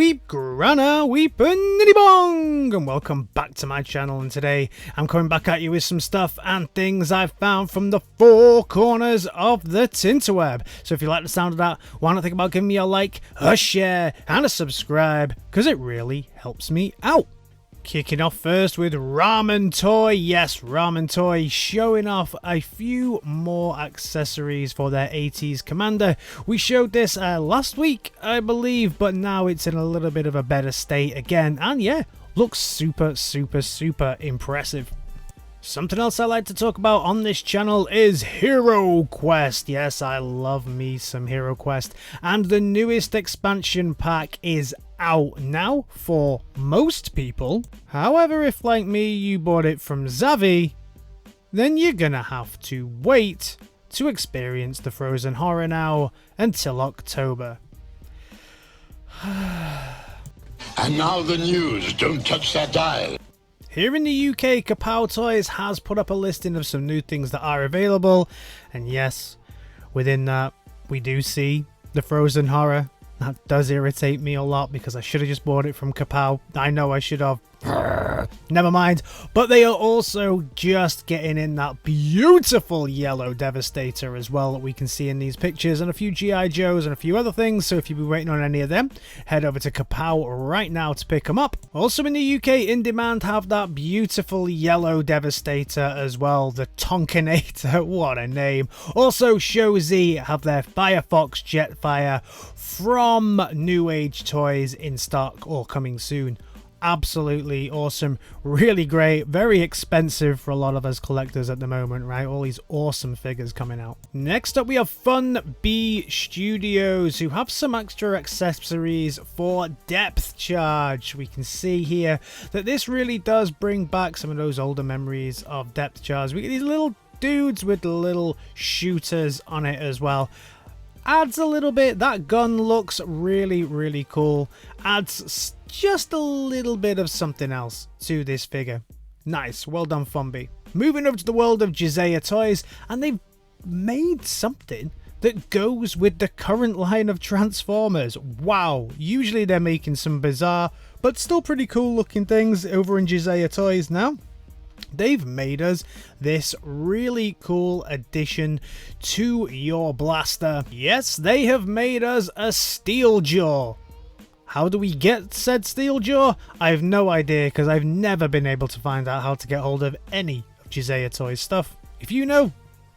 weep, grana, weep, and nitty bong, and welcome back to my channel. And today I'm coming back at you with some stuff and things I've found from the four corners of the Tinterweb. So if you like the sound of that, why not think about giving me a like, a share, and a subscribe, because it really helps me out. Kicking off first with Ramentoy. Yes, Ramentoy showing off a few more accessories for their 80s commander. We showed this last week, I believe, but now it's in a little bit of a better state again. And yeah, looks super impressive. Something else I like to talk about on this channel is Heroquest. Yes, I love me some Heroquest. And the newest expansion pack is out now for most people. However, if like me you bought it from Zavi, then you're gonna have to wait to experience the Frozen Horror now until October. And now the news. Don't touch that dial. Here in the UK, Kapow Toys has put up a listing of some new things that are available, and yes, within that we do see the Frozen Horror. That does irritate me a lot because I should have just bought it from Kapow. I know I should have. Never mind. But they are also just getting in that beautiful yellow Devastator as well that we can see in these pictures, and a few G.I. Joes and a few other things. So if you've been waiting on any of them, head over to Kapow right now to pick them up. Also in the UK, In Demand have that beautiful yellow Devastator as well, the Tonkinator. What a name. Also Show Z have their Firefox Jetfire from New Age Toys in stock or coming soon. Absolutely awesome, really great, very expensive for a lot of us collectors at the moment, right? All these awesome figures coming out. Next up we have Fun Bee Studios, who have some extra accessories for depth charge. We can see here that this really does bring back some of those older memories of depth charge. We get these little dudes with little shooters on it as well. Adds a little bit. That gun looks really cool. Adds just a little bit of something else to this figure. Nice, well done Funby. Moving over to the world of Jizia toys, and they've made something that goes with the current line of Transformers. Wow, usually they're making some bizarre but still pretty cool looking things over in Jizia toys now. They've made us this really cool addition to your blaster. Yes, they have made us a steeljaw. How do we get said steeljaw? I have no idea, because I've never been able to find out how to get hold of any of Jizia Toys stuff. If you know,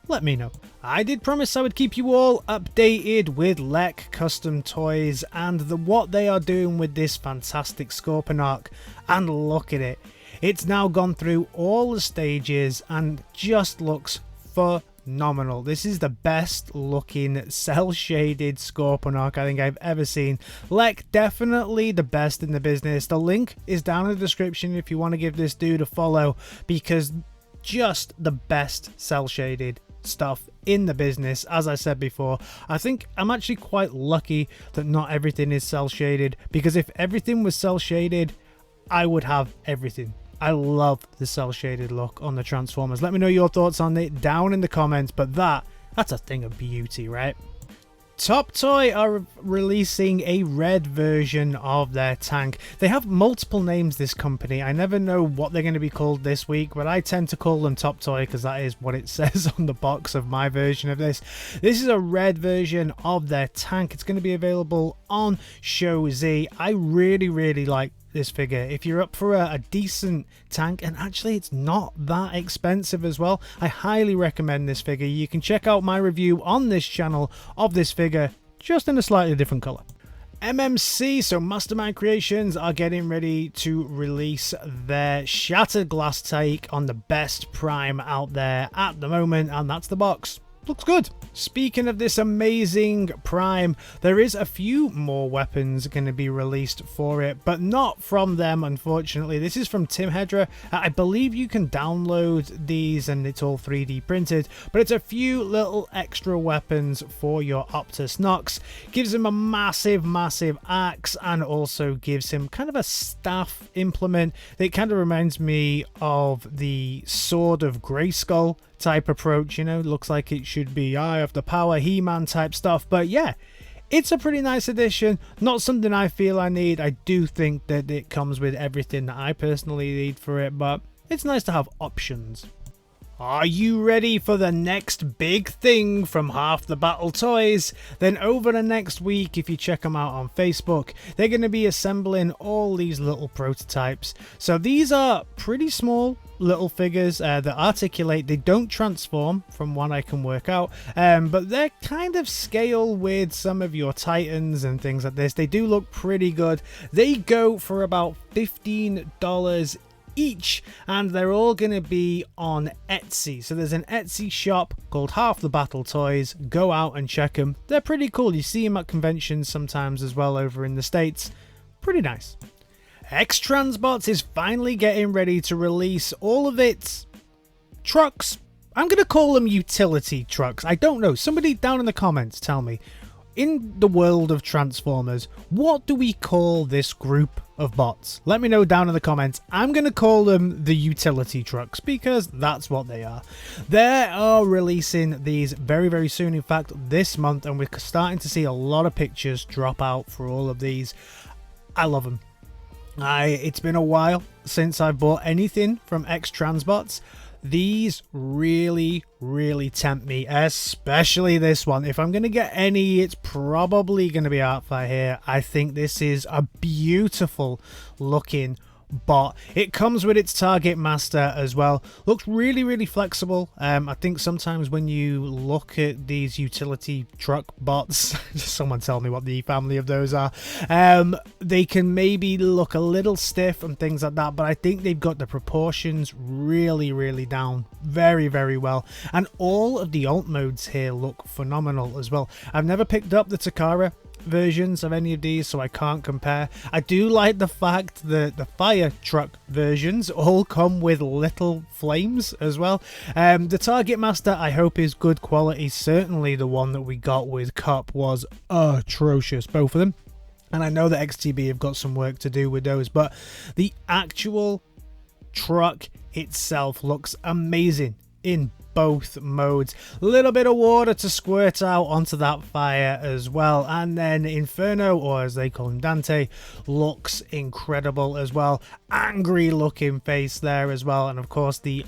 let me know. I did promise I would keep you all updated with Lek Custom Toys and what they are doing with this fantastic Scorponok. And look at it. It's now gone through all the stages and just looks phenomenal. This is the best looking cell shaded Scorponok I think I've ever seen. Lek, definitely the best in the business. The link is down in the description if you want to give this dude a follow, because just the best cell shaded stuff in the business. As I said before, I think I'm actually quite lucky that not everything is cell shaded, because if everything was cell shaded, I would have everything. I love the cell shaded look on the Transformers. Let me know your thoughts on it down in the comments, but that's a thing of beauty, right? Top Toy are releasing a red version of their tank. They have multiple names, this company. I never know what they're going to be called this week, but I tend to call them Top Toy because that is what it says on the box of my version of this. This is a red version of their tank. It's going to be available on Show Z. I really like this figure. If you're up for a decent tank, and actually it's not that expensive as well, I highly recommend this figure. You can check out my review on this channel of this figure, just in a slightly different color. MMC, so Mastermind Creations, are getting ready to release their Shattered Glass take on the best Prime out there at the moment, and that's the box. Looks good. Speaking of this amazing Prime, there is a few more weapons going to be released for it, but not from them, unfortunately. This is from Tim Hedra. I believe you can download these and it's all 3D printed, but it's a few little extra weapons for your Optimus Nox. Gives him a massive axe, and also gives him kind of a staff implement that kind of reminds me of the Sword of Grayskull type approach, you know. Looks like it should be Eye of the Power, He-Man type stuff, but yeah, It's a pretty nice addition, not something I feel I need. I do think that it comes with everything that I personally need for it, but it's nice to have options. Are you ready for the next big thing from Half the Battle Toys? Then over the next week, if you check them out on Facebook, they're going to be assembling all these little prototypes. So these are pretty small little figures that articulate. They don't transform from what I can work out, but they're kind of scale with some of your Titans and things like this. They do look pretty good. They go for about $15 each, and they're all going to be on Etsy. So there's an Etsy shop called Half the Battle Toys. Go out and check them. They're pretty cool. You see them at conventions sometimes as well over in the States. Pretty nice. Xtransbots is finally getting ready to release all of its trucks. I'm going to call them utility trucks. I don't know. Somebody down in the comments tell me. In the world of Transformers, what do we call this group of bots? Let me know down in the comments. I'm going to call them the utility trucks because that's what they are. They are releasing these very, very soon. In fact, this month, and we're starting to see a lot of pictures drop out for all of these. I love them. It's been a while since I bought anything from Xtransbots. These really, really tempt me, especially this one. If I'm going to get any, it's probably going to be Artfire here. I think this is a beautiful looking bot. It comes with its target master as well. Looks really, really flexible. I think sometimes when you look at these utility truck bots, someone tell me what the family of those are, they can maybe look a little stiff and things like that, but I think they've got the proportions really, really down very, very well. And all of the alt modes here look phenomenal as well. I've never picked up the Takara versions of any of these, so I can't compare. I do like the fact that the fire truck versions all come with little flames as well. The target master I hope is good quality. Certainly the one that we got with Cup was atrocious, both of them, and I know that XTB have got some work to do with those, but the actual truck itself looks amazing in both modes. A little bit of water to squirt out onto that fire as well, and then Inferno, or as they call him, Dante, looks incredible as well. Angry looking face there as well, and of course the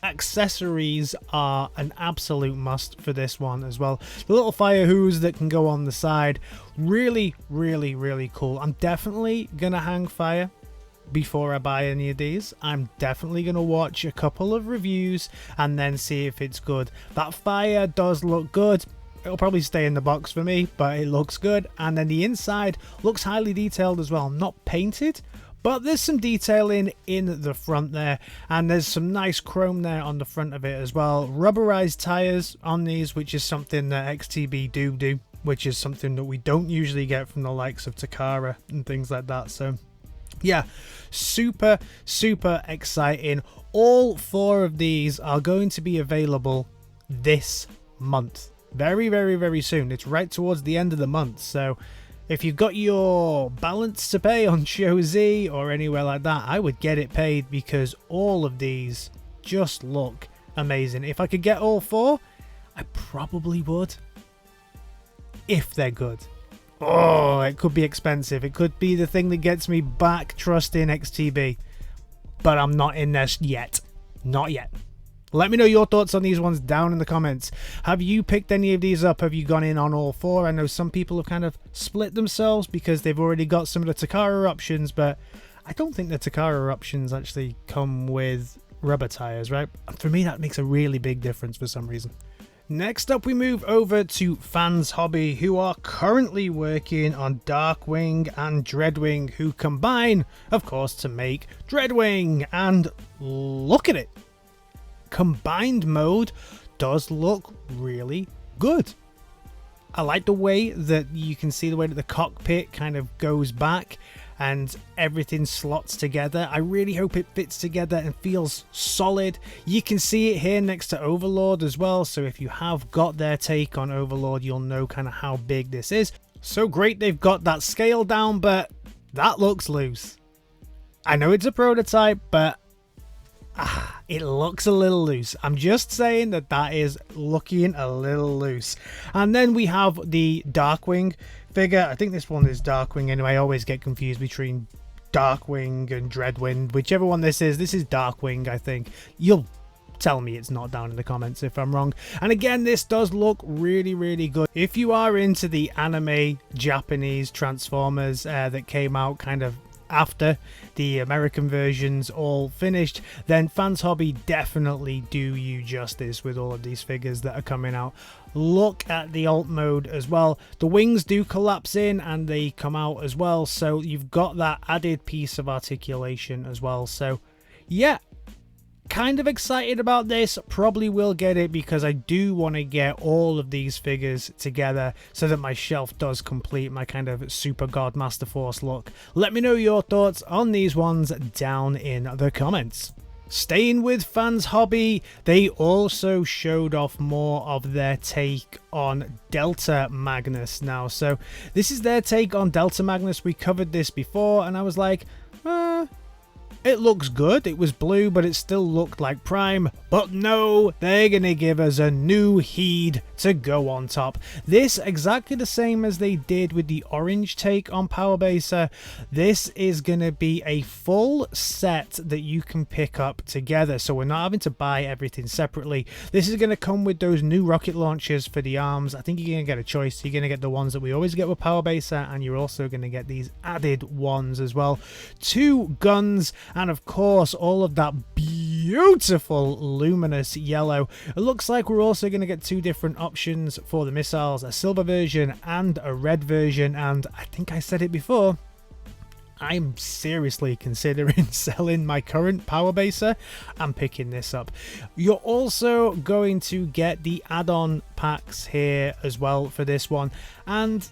accessories are an absolute must for this one as well. The little fire hose that can go on the side, really, really, really cool. I'm definitely gonna hang fire before I buy any of these. I'm definitely going to watch a couple of reviews and then see if it's good. That fire does look good. It'll probably stay in the box for me, but it looks good. And then the inside looks highly detailed as well. Not painted, but there's some detailing in the front there, and there's some nice chrome there on the front of it as well. Rubberized tires on these, which is something that XTB do, which is something that we don't usually get from the likes of Takara and things like that. So yeah, super, super exciting. All four of these are going to be available this month. Very, very, very soon. It's right towards the end of the month. So if you've got your balance to pay on Show Z or anywhere like that, I would get it paid because all of these just look amazing. If I could get all four, I probably would. If they're good. Oh, it could be expensive. It could be the thing that gets me back trusting XTB. But I'm not in this yet. Not yet. Let me know your thoughts on these ones down in the comments. Have you picked any of these up? Have you gone in on all four? I know some people have kind of split themselves because they've already got some of the Takara options, but I don't think the Takara options actually come with rubber tires, right? For me, that makes a really big difference for some reason. Next up, we move over to Fanshobby, who are currently working on Darkwing and Dreadwing, who combine, of course, to make Dreadwing. And look at it. Combined mode does look really good. I like the way that you can see the way that the cockpit kind of goes back and everything slots together. I really hope it fits together and feels solid. You can see it here next to Overlord as well, so if you have got their take on Overlord, you'll know kind of how big this is. So great they've got that scale down, but that looks loose. I know it's a prototype, but It looks a little loose. I'm just saying that is looking a little loose. And then we have the Darkwing figure. I think this one is Darkwing anyway. I always get confused between Darkwing and Dreadwing. Whichever one this is Darkwing, I think. You'll tell me it's not down in the comments if I'm wrong. And again, this does look really, really good. If you are into the anime Japanese Transformers that came out kind of after the American versions all finished, then Fanshobby definitely do you justice with all of these figures that are coming out. Look at the alt mode as well. The wings do collapse in and they come out as well, so you've got that added piece of articulation as well. So yeah, kind of excited about this. Probably will get it because I do want to get all of these figures together so that my shelf does complete my kind of Super God Master Force look. Let me know your thoughts on these ones down in the comments. Staying with Fanshobby, they also showed off more of their take on Delta Magnus now. So this is their take on Delta Magnus. We covered this before and I was like, it looks good. It was blue, but it still looked like Prime. But no, they're going to give us a new head to go on top. This exactly the same as they did with the orange take on Powerbaser. This is going to be a full set that you can pick up together. So we're not having to buy everything separately. This is going to come with those new rocket launchers for the arms. I think you're going to get a choice. You're going to get the ones that we always get with Powerbaser, and you're also going to get these added ones as well. 2 guns. And of course, all of that beautiful luminous yellow. It looks like we're also going to get 2 different options for the missiles, a silver version and a red version. And I think I said it before, I'm seriously considering selling my current Powerbaser and picking this up. You're also going to get the add-on packs here as well for this one. And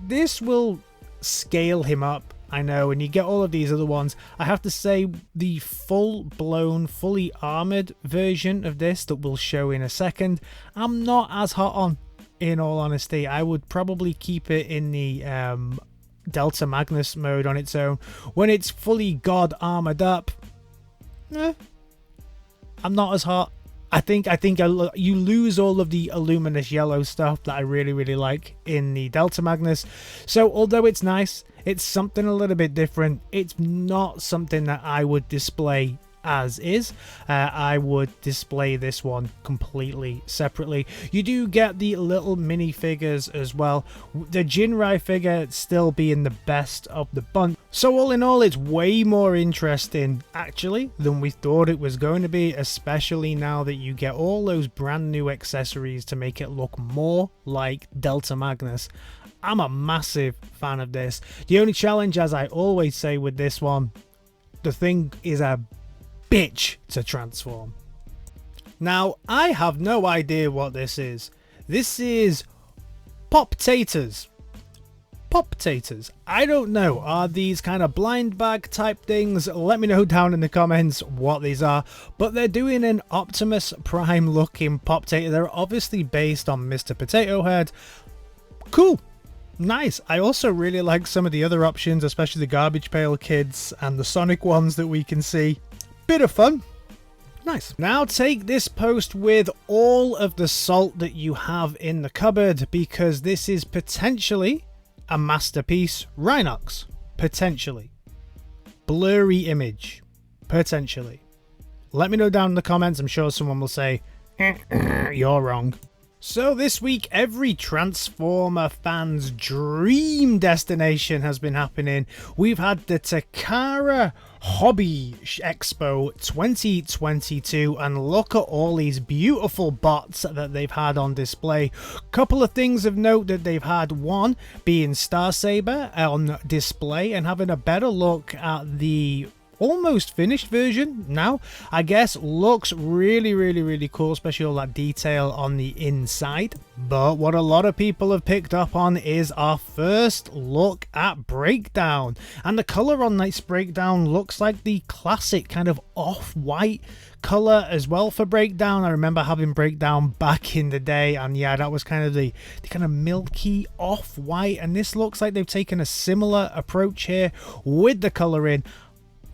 this will scale him up, I know, and you get all of these other ones. I have to say, the full-blown, fully armored version of this that we'll show in a second, I'm not as hot on, in all honesty. I would probably keep it in the Delta Magnus mode on its own. When it's fully God armored up, I'm not as hot. I think you lose all of the luminous yellow stuff that I really, really like in the Delta Magnus. So although it's nice, it's something a little bit different. It's not something that I would display as is. I would display this one completely separately. You do get the little minifigures as well. The Jinrai figure still being the best of the bunch. So all in all, it's way more interesting actually than we thought it was going to be, especially now that you get all those brand new accessories to make it look more like Delta Magnus. I'm a massive fan of this. The only challenge, as I always say with this one, the thing is a bitch to transform. Now, I have no idea what this is. This is POPTaters. POPTaters. I don't know. Are these kind of blind bag type things? Let me know down in the comments what these are. But they're doing an Optimus Prime looking POPTater. They're obviously based on Mr. Potato Head. Cool. Nice. I also really like some of the other options, especially the Garbage Pail Kids and the Sonic ones that we can see. Bit of fun. Nice. Now take this post with all of the salt that you have in the cupboard, because this is potentially a Masterpeice Rinox. Potentially. Blurry image. Potentially. Let me know down in the comments. I'm sure someone will say, you're wrong. So this week, every Transformer fan's dream destination has been happening. We've had the Takara Hobby Expo 2022, and look at all these beautiful bots that they've had on display. Couple of things of note that they've had: one being Starsaber on display and having a better look at the almost finished version now. I guess looks really cool, especially all that detail on the inside. But what a lot of people have picked up on is our first look at Breakdown, and the color on this Breakdown looks like the classic kind of off-white color as well for Breakdown. I remember having Breakdown back in the day, and yeah, that was kind of the kind of milky off-white, and this looks like they've taken a similar approach here with the coloring.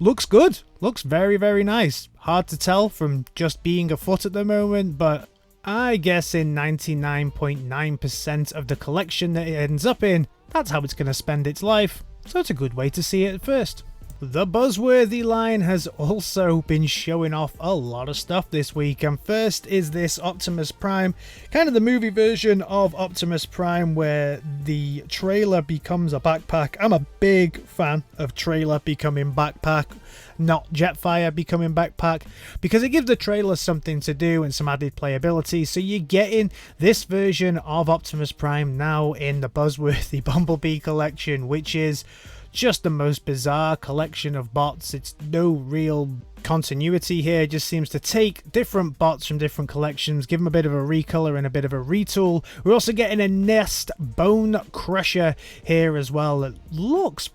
Looks good. Looks very nice. Hard to tell from just being afoot at the moment, but I guess in 99.9% of the collection that it ends up in, that's how it's going to spend its life. So it's a good way to see it at first. The Buzzworthy line has also been showing off a lot of stuff this week, and first is this Optimus Prime, kind of the movie version of Optimus Prime where the trailer becomes a backpack. I'm a big fan of trailer becoming backpack, not Jetfire becoming backpack, because it gives the trailer something to do and some added playability. So you're getting this version of Optimus Prime now in the Buzzworthy Bumblebee collection, which is just the most bizarre collection of bots. It's no real continuity here. It just seems to take different bots from different collections, give them a bit of a recolor and a bit of a retool. We're also getting a N.E.S.T Bonecrusher here as well. It looks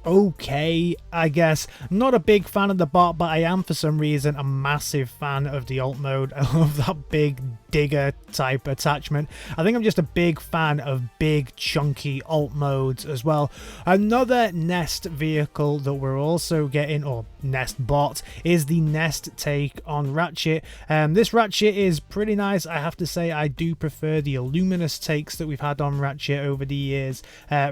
okay, I guess. I'm not a big fan of the bot, but I am for some reason a massive fan of the alt mode. I love that big digger type attachment. I think I'm just a big fan of big chunky alt modes as well. Another N.E.S.T vehicle that we're also getting, or N.E.S.T bot, is the N.E.S.T take on Ratchet. This Ratchet is pretty nice. I have to say I do prefer the Illuminous takes that we've had on Ratchet over the years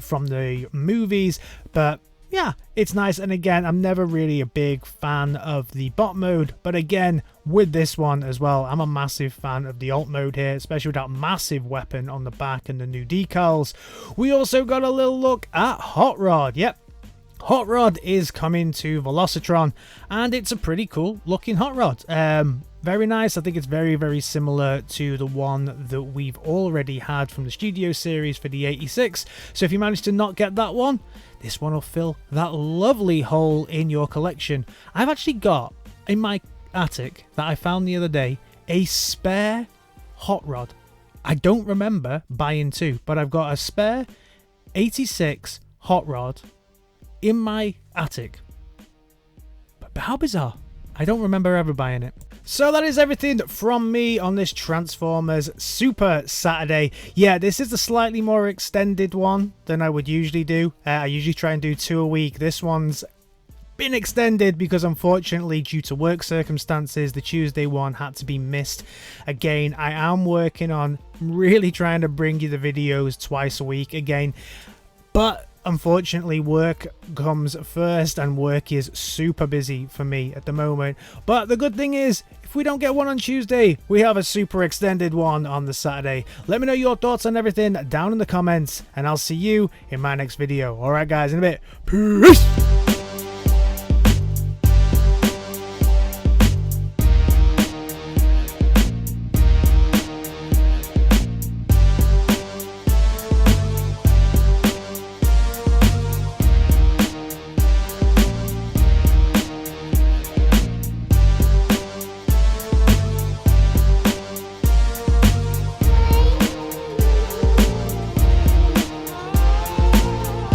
from the movies, but yeah, it's nice. And again, I'm never really a big fan of the bot mode, but again, with this one as well, I'm a massive fan of the alt mode here, especially with that massive weapon on the back and the new decals. We also got a little look at Hotrod. Yep, Hotrod is coming to Velocitron, and it's a pretty cool looking Hotrod. Very nice. I think it's very, very similar to the one that we've already had from the Studio series for the 86. So if you manage to not get that one, this one will fill that lovely hole in your collection. I've actually got in my attic that I found the other day a spare Hotrod. I don't remember buying two, but I've got a spare 86 Hotrod in my attic. But how bizarre. I don't remember ever buying it. So that is everything from me on this Transformers Super Saturday. Yeah, this is a slightly more extended one than I would usually do. I usually try and do 2 a week. This one's been extended because unfortunately due to work circumstances the Tuesday one had to be missed. Again, I am working on really trying to bring you the videos twice a week again, but unfortunately work comes first and work is super busy for me at the moment. But the good thing is, if we don't get one on Tuesday, we have a super extended one on the Saturday. Let me know your thoughts on everything down in the comments, and I'll see you in my next video. Alright guys, in a bit. Peace!